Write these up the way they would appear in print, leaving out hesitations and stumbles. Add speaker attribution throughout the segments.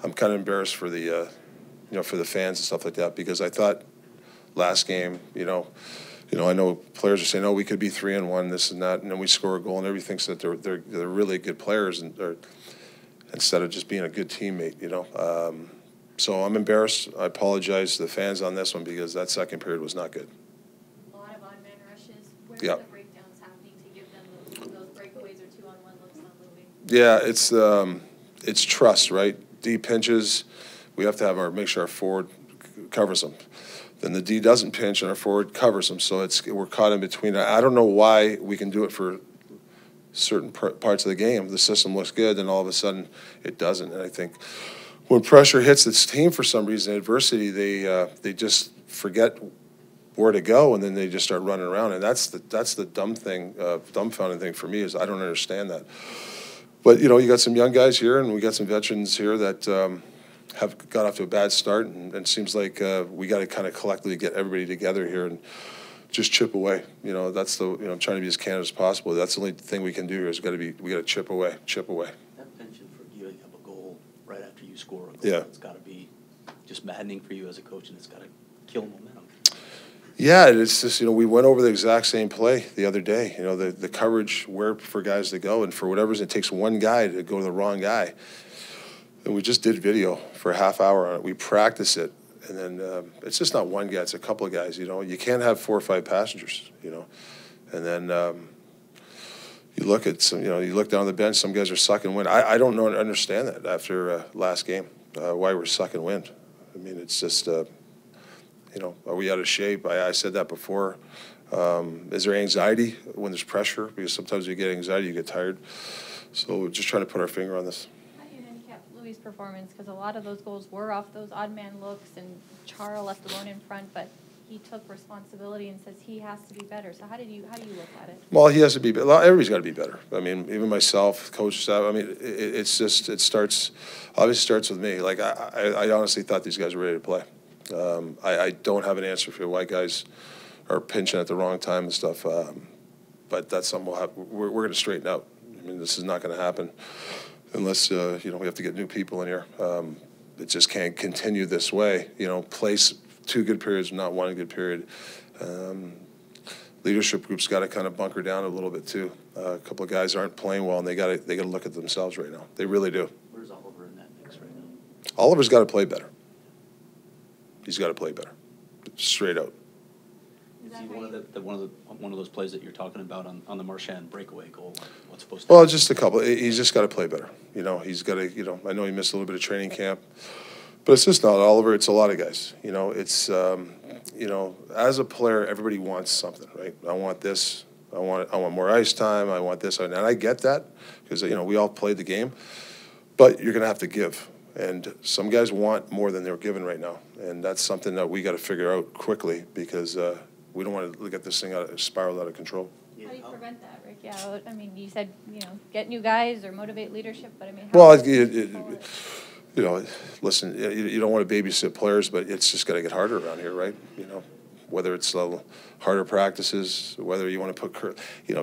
Speaker 1: I'm kind of embarrassed for the for the fans and stuff like that, because I thought last game, I know players are saying, "Oh, we could be 3-1, this and that," and then we score a goal, and everybody thinks that they're really good players, and instead of just being a good teammate, So I'm embarrassed. I apologize to the fans on this one, because that second period was not good.
Speaker 2: A lot of odd man rushes. Where
Speaker 1: Yeah.
Speaker 2: are the breakdowns happening to give them those breakaways or 2-on-1 looks on Louis?
Speaker 1: Yeah, it's trust, right? D pinches, we have to make sure our forward covers them. Then the D doesn't pinch and our forward covers them, so we're caught in between. I don't know why we can do it for certain parts of the game. The system looks good, and all of a sudden it doesn't. And I think when pressure hits this team for some reason, adversity, they just forget where to go, and then they just start running around. And that's the dumbfounding thing for me, is I don't understand that. But you got some young guys here, and we got some veterans here that have got off to a bad start, and it seems like we got to kind of collectively get everybody together here and just chip away. That's I'm trying to be as candid as possible. That's the only thing we can do here, is we got to chip away.
Speaker 3: That penchant for you have a goal right after you score a goal.
Speaker 1: Yeah.
Speaker 3: It's got to be just maddening for you as a coach, and it's got to kill momentum.
Speaker 1: Yeah, it's just, we went over the exact same play the other day. The coverage, where for guys to go, and for whatever reason, it takes one guy to go to the wrong guy. And we just did video for a half hour on it. We practice it, and then it's just not one guy; it's a couple of guys. You can't have 4 or 5 passengers. And then you look at you look down the bench. Some guys are sucking wind. I don't understand that after last game, why we're sucking wind. I mean, it's just. Are we out of shape? I said that before. Is there anxiety when there's pressure? Because sometimes you get anxiety, you get tired. So we're just trying to put our finger on this.
Speaker 2: How do you handicap Louis' performance? Because a lot of those goals were off those odd man looks, and Chara left alone in front, but he took responsibility and says he has to be better. So how do you look at it?
Speaker 1: Well, he has to be better. Everybody's got to be better. I mean, even myself, coach staff. I mean, it starts with me. Like I honestly thought these guys were ready to play. I don't have an answer for why guys are pinching at the wrong time and stuff, but that's something we're going to straighten out. I mean, this is not going to happen unless we have to get new people in here. It just can't continue this way. Place 2 good periods, not 1 good period. Leadership group's got to kind of bunker down a little bit too. A couple of guys aren't playing well, and they got to look at themselves right now. They really do.
Speaker 3: Where's Oliver in that mix right now?
Speaker 1: Oliver's got to play better. He's got to play better, straight out.
Speaker 3: Is he one of those plays that you're talking about on the Marchand breakaway goal? What's supposed to?
Speaker 1: Well, just a couple. He's just got to play better. He's got to. I know he missed a little bit of training camp, but it's just not Oliver. It's a lot of guys. It's as a player, everybody wants something, right? I want this. I want more ice time. I want this, and I get that because we all played the game, but you're going to have to give. And some guys want more than they're given right now, and that's something that we got to figure out quickly, because we don't want to get this thing spiral out of control.
Speaker 2: How do you prevent that, Rick? Yeah, I mean, you said get new guys or motivate leadership, but I mean,
Speaker 1: listen, you don't want to babysit players, but it's just got to get harder around here, right? Whether it's harder practices, whether you want to put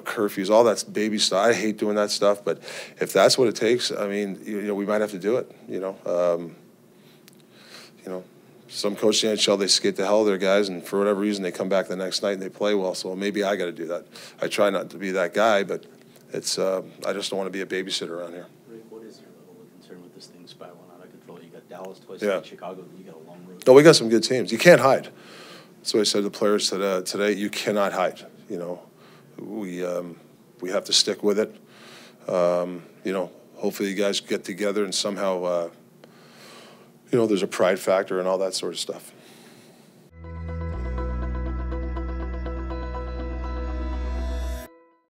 Speaker 1: curfews, all that's baby stuff. I hate doing that stuff, but if that's what it takes, I mean, we might have to do it. Some coaches in the NHL, they skate the hell of their guys, and for whatever reason, they come back the next night and they play well. So maybe I got to do that. I try not to be that guy, but it's I just don't want to be a babysitter around here.
Speaker 3: Rick, what is your level of concern with this thing spiraling out of control? You got Dallas twice,
Speaker 1: Yeah.
Speaker 3: Chicago, then you got a long road.
Speaker 1: No, we got some good teams. You can't hide. So I said to the players today, you cannot hide. We have to stick with it. Hopefully you guys get together and somehow, there's a pride factor and all that sort of stuff.